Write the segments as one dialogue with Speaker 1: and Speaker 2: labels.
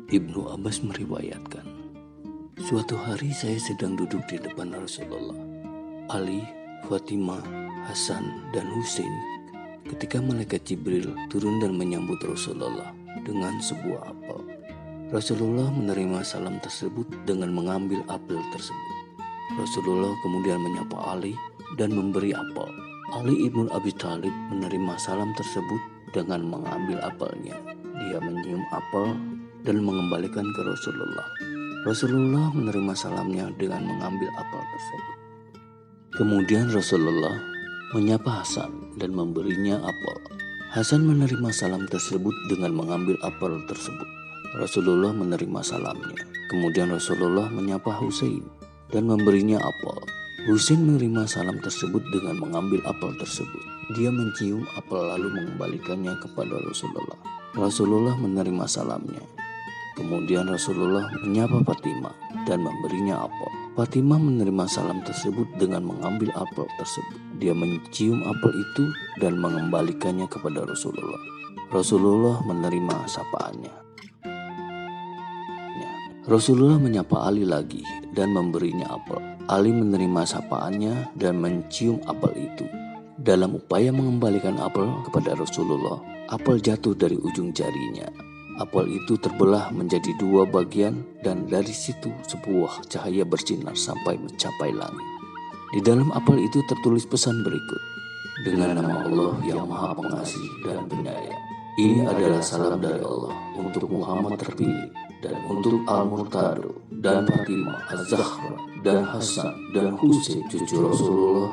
Speaker 1: Ibnu Abbas meriwayatkan, suatu hari saya sedang duduk di depan Rasulullah, Ali, Fatimah, Hasan, dan Husain ketika malaikat Jibril turun dan menyambut Rasulullah dengan sebuah apel. Rasulullah menerima salam tersebut dengan mengambil apel tersebut. Rasulullah kemudian menyapa Ali dan memberi apel. Ali ibnu Abi Thalib menerima salam tersebut dengan mengambil apelnya. Dia menyium apel dan mengembalikan ke Rasulullah. Rasulullah menerima salamnya dengan mengambil apel tersebut. Kemudian Rasulullah menyapa Hasan dan memberinya apel. Hasan menerima salam tersebut dengan mengambil apel tersebut. Rasulullah menerima salamnya. Kemudian Rasulullah menyapa Husain dan memberinya apel. Husain menerima salam tersebut dengan mengambil apel tersebut. Dia mencium apel lalu mengembalikannya kepada Rasulullah. Rasulullah menerima salamnya. Kemudian Rasulullah menyapa Fatimah dan memberinya apel. Fatimah menerima salam tersebut dengan mengambil apel tersebut. Dia mencium apel itu dan mengembalikannya kepada Rasulullah. Rasulullah menerima sapaannya. Rasulullah menyapa Ali lagi dan memberinya apel. Ali menerima sapaannya dan mencium apel itu. Dalam upaya mengembalikan apel kepada Rasulullah, apel jatuh dari ujung jarinya. Apel itu terbelah menjadi dua bagian dan dari situ sebuah cahaya bersinar sampai mencapai langit. Di dalam apel itu tertulis pesan berikut. Dengan nama Allah yang Maha Pengasih dan Penyayang. Ini adalah salam dari Allah untuk Muhammad terpilih dan untuk Al-Murtado dan Fatimah, Az-Zahra dan Hasan dan Husain cucu Rasulullah.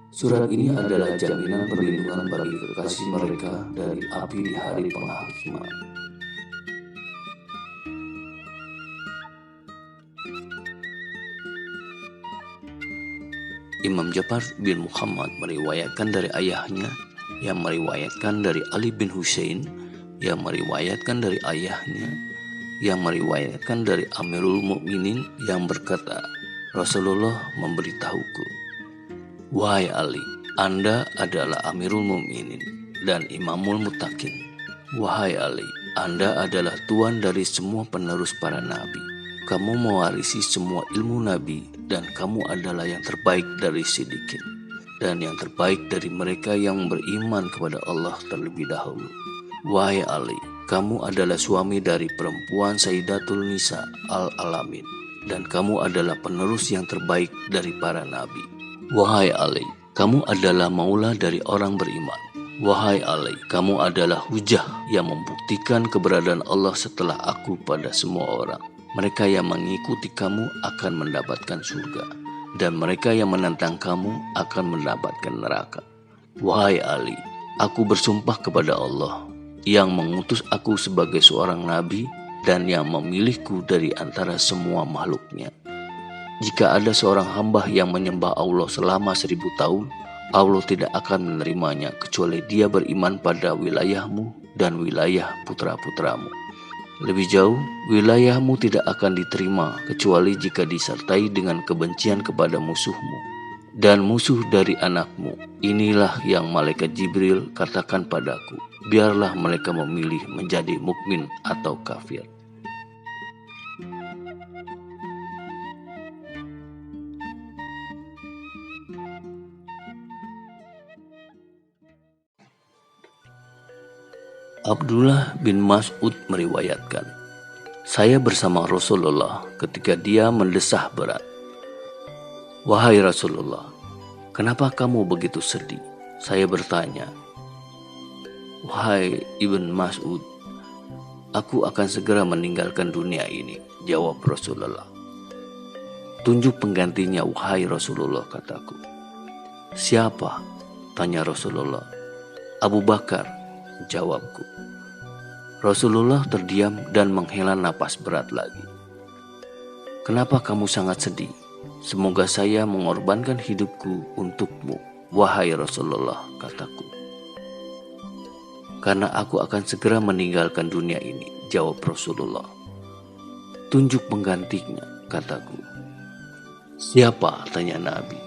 Speaker 1: Surat ini adalah jaminan perlindungan bagi kekasih mereka dari api di hari penghakiman. Imam Ja'far bin Muhammad meriwayatkan dari ayahnya, yang meriwayatkan dari Ali bin Husain, yang meriwayatkan dari ayahnya, yang meriwayatkan dari Amirul Mukminin yang berkata, Rasulullah memberitahuku, wahai Ali, Anda adalah Amirul Mukminin dan Imamul Muttaqin. Wahai Ali, Anda adalah tuan dari semua penerus para nabi. Kamu mewarisi semua ilmu nabi dan kamu adalah yang terbaik dari Siddiqin dan yang terbaik dari mereka yang beriman kepada Allah terlebih dahulu. Wahai Ali, kamu adalah suami dari perempuan Sayyidatul Nisa al-Alamin dan kamu adalah penerus yang terbaik dari para nabi. Wahai Ali, kamu adalah maula dari orang beriman. Wahai Ali, kamu adalah hujah yang membuktikan keberadaan Allah setelah aku pada semua orang. Mereka yang mengikuti kamu akan mendapatkan surga, dan mereka yang menentang kamu akan mendapatkan neraka. Wahai Ali, aku bersumpah kepada Allah yang mengutus aku sebagai seorang nabi dan yang memilihku dari antara semua makhluknya. Jika ada seorang hamba yang menyembah Allah selama 1000 tahun, Allah tidak akan menerimanya kecuali dia beriman pada wilayahmu dan wilayah putra-putramu. Lebih jauh, wilayahmu tidak akan diterima kecuali jika disertai dengan kebencian kepada musuhmu dan musuh dari anakmu. Inilah yang malaikat Jibril katakan padaku, biarlah mereka memilih menjadi mukmin atau kafir. Abdullah bin Mas'ud meriwayatkan, saya bersama Rasulullah ketika dia mendesah berat. Wahai Rasulullah, kenapa kamu begitu sedih? Saya bertanya. Wahai Ibn Mas'ud, aku akan segera meninggalkan dunia ini, jawab Rasulullah. Tunjuk penggantinya wahai Rasulullah, kataku. Siapa? Tanya Rasulullah. Abu Bakar, jawabku. Rasulullah terdiam dan menghela napas berat lagi. Kenapa kamu sangat sedih? Semoga saya mengorbankan hidupku untukmu, wahai Rasulullah, kataku. Karena aku akan segera meninggalkan dunia ini, jawab Rasulullah. Tunjuk penggantinya, kataku. Siapa? Tanya Nabi.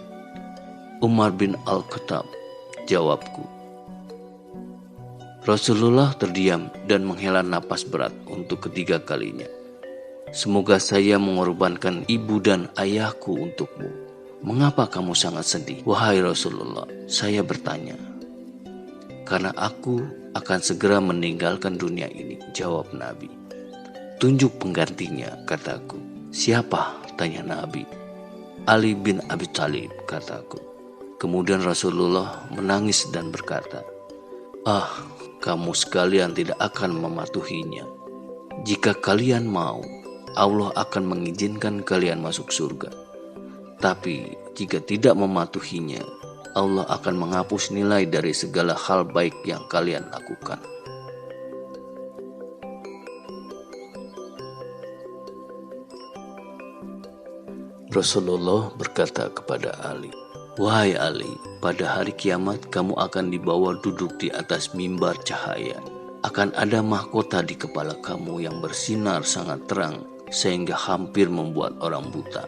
Speaker 1: Umar bin Al-Khattab, jawabku. Rasulullah terdiam dan menghela napas berat untuk ketiga kalinya. Semoga saya mengorbankan ibu dan ayahku untukmu. Mengapa kamu sangat sedih? Wahai Rasulullah, saya bertanya, karena aku akan segera meninggalkan dunia ini, jawab Nabi. Tunjuk penggantinya, kataku. Siapa? Tanya Nabi. Ali bin Abi Thalib, kataku. Kemudian Rasulullah menangis dan berkata, kamu sekalian tidak akan mematuhinya. Jika kalian mau, Allah akan mengizinkan kalian masuk surga. Tapi jika tidak mematuhinya, Allah akan menghapus nilai dari segala hal baik yang kalian lakukan. Rasulullah berkata kepada Ali, "Wahai Ali, pada hari kiamat kamu akan dibawa duduk di atas mimbar cahaya. Akan ada mahkota di kepala kamu yang bersinar sangat terang sehingga hampir membuat orang buta.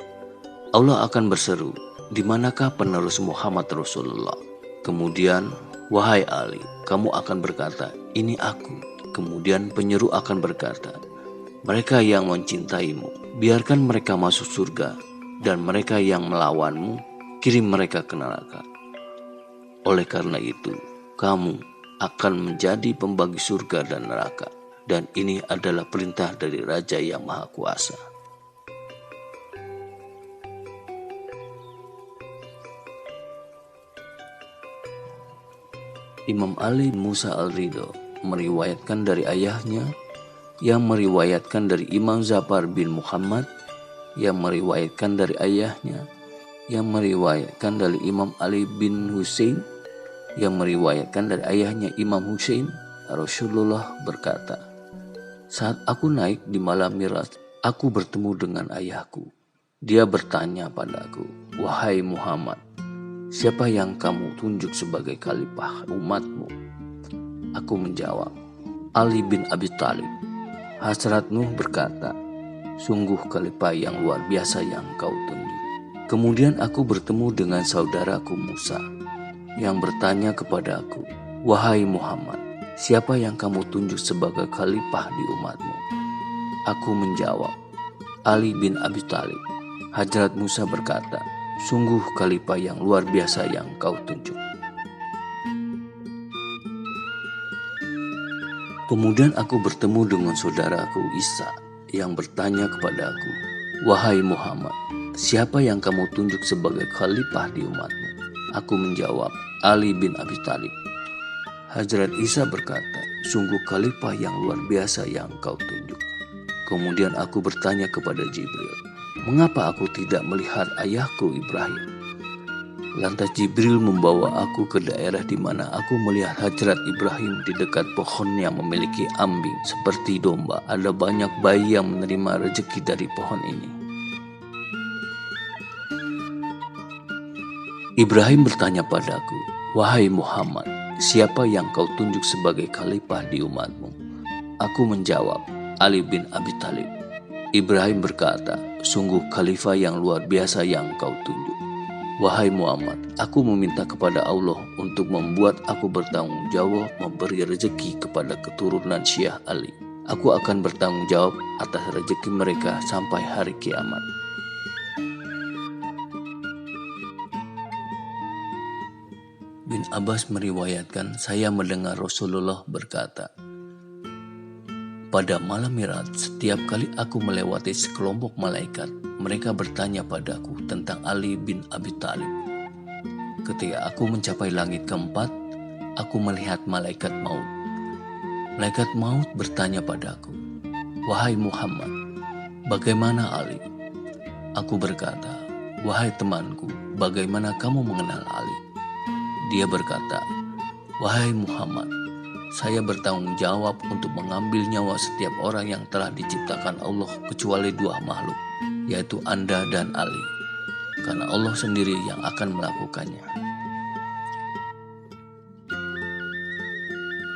Speaker 1: Allah akan berseru, 'Di manakah penerus Muhammad Rasulullah?' Kemudian, wahai Ali, kamu akan berkata, 'Ini aku.' Kemudian penyeru akan berkata, 'Mereka yang mencintaimu, biarkan mereka masuk surga, dan mereka yang melawanmu, kirim mereka ke neraka. Oleh karena itu, kamu akan menjadi pembagi surga dan neraka, dan ini adalah perintah dari Raja yang Maha Kuasa.'" Imam Ali Musa Al-Ridho meriwayatkan dari ayahnya, yang meriwayatkan dari Imam Zafar bin Muhammad, yang meriwayatkan dari ayahnya, yang meriwayatkan dari Imam Ali bin Husain, yang meriwayatkan dari ayahnya Imam Husain. Rasulullah berkata, "Saat aku naik di malam Mi'raj, aku bertemu dengan ayahku. Dia bertanya padaku, 'Wahai Muhammad, siapa yang kamu tunjuk sebagai khalifah umatmu?' Aku menjawab, 'Ali bin Abi Thalib.' Hazrat Nuh berkata, 'Sungguh khalifah yang luar biasa yang kau tunjuk.' Kemudian aku bertemu dengan saudaraku Musa, yang bertanya kepadaku, 'Wahai Muhammad, siapa yang kamu tunjuk sebagai khalifah di umatmu?' Aku menjawab, 'Ali bin Abi Thalib.' Hazrat Musa berkata, 'Sungguh khalifah yang luar biasa yang kau tunjuk.' Kemudian aku bertemu dengan saudaraku Isa, yang bertanya kepadaku, 'Wahai Muhammad, siapa yang kamu tunjuk sebagai khalifah di umatmu?' Aku menjawab, 'Ali bin Abi Thalib.' Hazrat Isa berkata, 'Sungguh khalifah yang luar biasa yang kau tunjuk.' Kemudian aku bertanya kepada Jibril, 'Mengapa aku tidak melihat ayahku Ibrahim?' Lantas Jibril membawa aku ke daerah di mana aku melihat Hazrat Ibrahim di dekat pohon yang memiliki ambing seperti domba. Ada banyak bayi yang menerima rezeki dari pohon ini. Ibrahim bertanya padaku, 'Wahai Muhammad, siapa yang kau tunjuk sebagai khalifah di umatmu?' Aku menjawab, 'Ali bin Abi Thalib.' Ibrahim berkata, 'Sungguh khalifah yang luar biasa yang kau tunjuk. Wahai Muhammad, aku meminta kepada Allah untuk membuat aku bertanggung jawab memberi rezeki kepada keturunan Syiah Ali. Aku akan bertanggung jawab atas rezeki mereka sampai hari kiamat.'" Bin Abbas meriwayatkan, saya mendengar Rasulullah berkata, "Pada malam Mi'raj, setiap kali aku melewati sekelompok malaikat, mereka bertanya padaku tentang Ali bin Abi Thalib. Ketika aku mencapai langit keempat, aku melihat malaikat maut. Malaikat maut bertanya padaku, 'Wahai Muhammad, bagaimana Ali?' Aku berkata, 'Wahai temanku, bagaimana kamu mengenal Ali?' Dia berkata, 'Wahai Muhammad, saya bertanggung jawab untuk mengambil nyawa setiap orang yang telah diciptakan Allah kecuali dua makhluk, yaitu Anda dan Ali, karena Allah sendiri yang akan melakukannya.'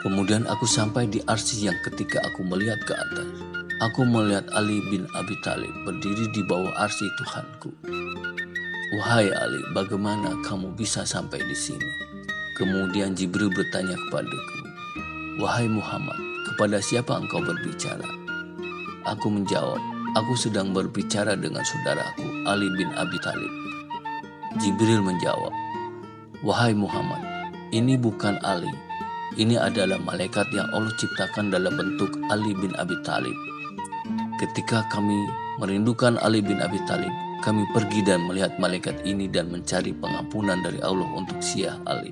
Speaker 1: Kemudian aku sampai di arsy yang ketika aku melihat ke atas, aku melihat Ali bin Abi Thalib berdiri di bawah arsy Tuhanku. 'Wahai Ali, bagaimana kamu bisa sampai di sini?' Kemudian Jibril bertanya kepadaku, 'Wahai Muhammad, kepada siapa engkau berbicara?' Aku menjawab, Aku sedang berbicara dengan saudaraku Ali bin Abi Thalib. Jibril menjawab, wahai Muhammad, ini bukan Ali. Ini adalah malaikat yang Allah ciptakan dalam bentuk Ali bin Abi Thalib. Ketika kami merindukan Ali bin Abi Thalib, kami pergi dan melihat malaikat ini dan mencari pengampunan dari Allah untuk Syekh Ali.